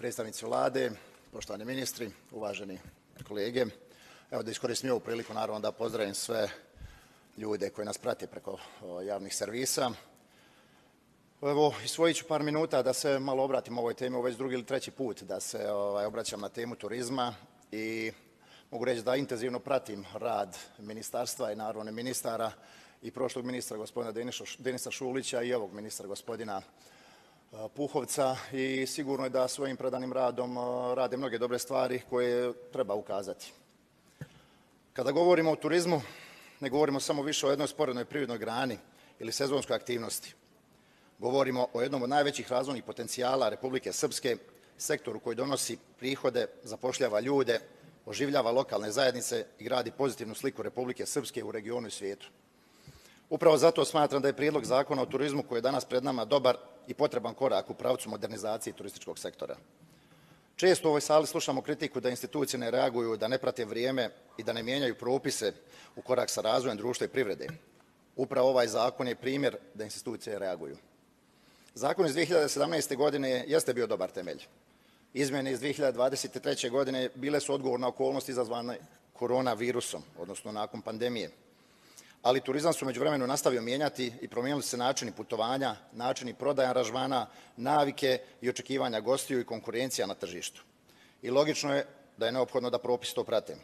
predstavnici Vlade, poštovani ministri, uvaženi kolege. Evo da iskoristim ovu priliku naravno da pozdravim sve ljude koji nas prate preko javnih servisa. Evo, isvojit ću par minuta da se malo obratim ovoj temi, ovo već drugi ili treći put da se obraćam na temu turizma i mogu reći da intenzivno pratim rad ministarstva i naravno ministara i prošlog ministra gospodina Denisa Šulića i ovog ministra gospodina Puhovca i sigurno je da svojim predanim radom rade mnoge dobre stvari koje treba ukazati. Kada govorimo o turizmu, ne govorimo samo više o jednoj sporednoj privrednoj grani ili sezonskoj aktivnosti. Govorimo o jednom od najvećih razvojnih potencijala Republike Srpske, sektoru koji donosi prihode, zapošljava ljude, oživljava lokalne zajednice i gradi pozitivnu sliku Republike Srpske u regionu i svijetu. Upravo zato smatram da je prijedlog zakona o turizmu koji je danas pred nama dobar i potreban korak u pravcu modernizacije turističkog sektora. Često u ovoj sali slušamo kritiku da institucije ne reaguju, da ne prate vrijeme i da ne mijenjaju propise u korak sa razvojem društva i privrede. Upravo ovaj zakon je primjer da institucije reaguju. Zakon iz 2017. godine jeste bio dobar temelj. Izmjene iz 2023. godine bile su odgovor na okolnosti izazvane koronavirusom, odnosno nakon pandemije. Ali turizam su međuvremenu nastavio mijenjati i promijenili se načini putovanja, načini prodaje aranžmana, navike i očekivanja gostiju i konkurencija na tržištu. I logično je da je neophodno da propisi to prate.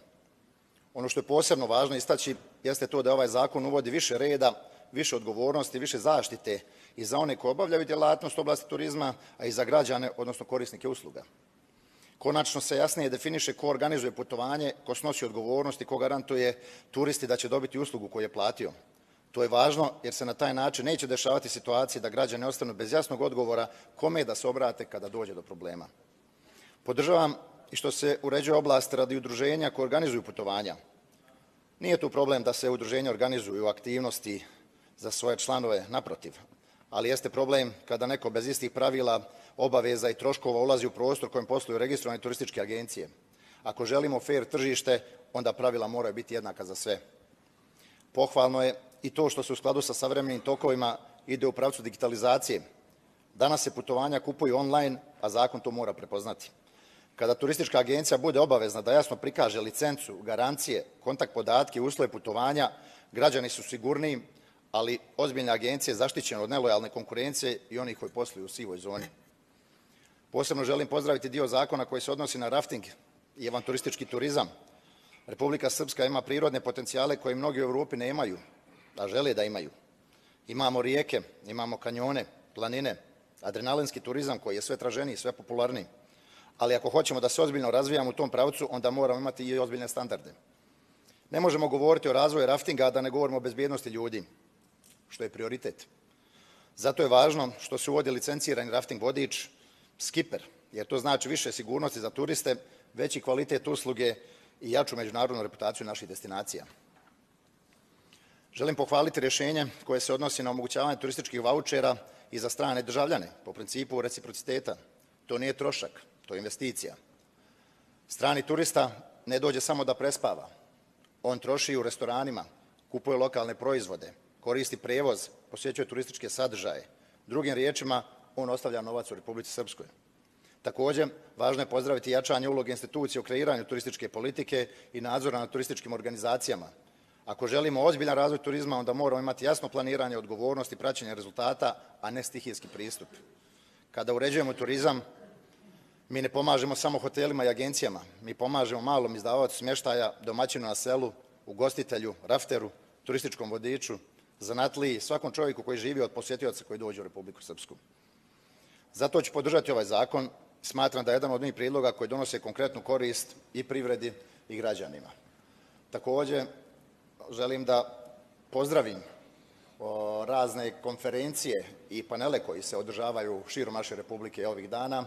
Ono što je posebno važno istaći jeste to da ovaj zakon uvodi više reda, više odgovornosti, više zaštite i za one koji obavljaju djelatnost u oblasti turizma, a i za građane, odnosno korisnike usluga. Konačno se jasnije definiše ko organizuje putovanje, ko snosi odgovornost i ko garantuje turisti da će dobiti uslugu koju je platio. To je važno jer se na taj način neće dešavati situacije da građani ostanu bez jasnog odgovora kome da se obrate kada dođe do problema. Podržavam i što se uređuje oblast radi udruženja koje organizuju putovanja. Nije tu problem da se udruženja organizuju aktivnosti za svoje članove, naprotiv, ali jeste problem kada neko bez istih pravila, obaveza i troškova ulazi u prostor kojem posluju registrovane turističke agencije. Ako želimo fer tržište, onda pravila moraju biti jednaka za sve. Pohvalno je i to što se u skladu sa savremenim tokovima ide u pravcu digitalizacije. Danas se putovanja kupuju online, a zakon to mora prepoznati. Kada turistička agencija bude obavezna da jasno prikaže licencu, garancije, kontakt podatke i uslove putovanja, građani su sigurniji, ali ozbiljne agencije zaštićene od nelojalne konkurencije i onih koji posluju u sivoj zoni. Posebno želim pozdraviti dio zakona koji se odnosi na rafting i avanturistički turizam. Republika Srpska ima prirodne potencijale koje mnogi u Evropi nemaju, a žele da imaju. Imamo rijeke, imamo kanjone, planine, adrenalinski turizam koji je sve traženiji, sve popularniji. Ali ako hoćemo da se ozbiljno razvijamo u tom pravcu, onda moramo imati i ozbiljne standarde. Ne možemo govoriti o razvoju raftinga, a da ne govorimo o bezbjednosti ljudi, što je prioritet. Zato je važno što se uvodi licencirani rafting vodič, skiper, jer to znači više sigurnosti za turiste, veći kvalitet usluge i jaču međunarodnu reputaciju naših destinacija. Želim pohvaliti rješenje koje se odnosi na omogućavanje turističkih vaučera i za strane državljane po principu reciprociteta. To nije trošak, to je investicija. Strani turista ne dođe samo da prespava. On troši u restoranima, kupuje lokalne proizvode, koristi prevoz, posjećuje turističke sadržaje. Drugim riječima, on ostavlja novac u Republici Srpskoj. Također, važno je pozdraviti jačanje uloge institucije u kreiranju turističke politike i nadzora nad turističkim organizacijama. Ako želimo ozbiljan razvoj turizma, onda moramo imati jasno planiranje, odgovornost i praćenje rezultata, a ne stihijski pristup. Kada uređujemo turizam, mi ne pomažemo samo hotelima i agencijama. Mi pomažemo malom izdavaocu smještaja, domaćinu na selu, ugostitelju, rafteru, turističkom vodiču, zanatliji, svakom čovjeku koji živi od posjetioca koji dođe u Republiku Srpsku. Zato ću podržati ovaj zakon. Smatram da je jedan od njih prijedloga koji donose konkretnu korist i privredi i građanima. Također, želim da pozdravim razne konferencije i panele koji se održavaju širom naše Republike ovih dana,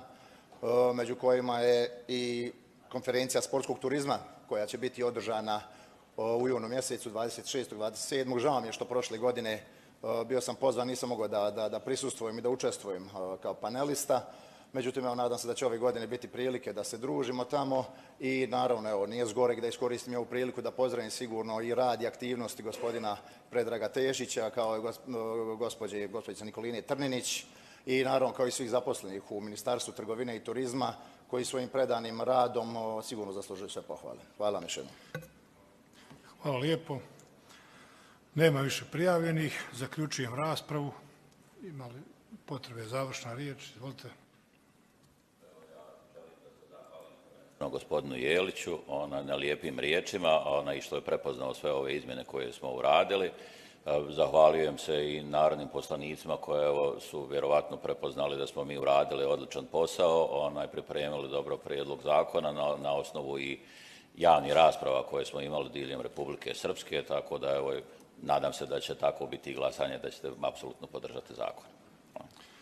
među kojima je i konferencija sportskog turizma koja će biti održana u junu mjesecu 26. i 27. Žao mi je što prošle godine bio sam pozvan, nisam mogao da prisustvujem i da učestvujem kao panelista. Međutim, nadam se da će ove godine biti prilike da se družimo tamo i naravno, nije zgoreg da iskoristim ovu priliku da pozdravim sigurno i rad i aktivnosti gospodina Predraga Tešića kao i gospođice Nikoline Trninić i naravno kao i svih zaposlenih u Ministarstvu trgovine i turizma koji svojim predanim radom sigurno zaslužuju sve pohvale. Hvala vam još jednom. Hvala lijepo. Nema više prijavljenih. Zaključujem raspravu. Ima li potrebe završna riječ? Izvolite. Gospodinu Jeliću na lijepim riječima i što je prepoznao sve ove izmjene koje smo uradili. Zahvaljujem se i narodnim poslanicima koje su vjerovatno prepoznali da smo mi uradili odličan posao, pripremili dobro prijedlog zakona na osnovu i javnih rasprava koje smo imali diljem Republike Srpske, tako da nadam se da će tako biti i glasanje, da ćete apsolutno podržati zakon.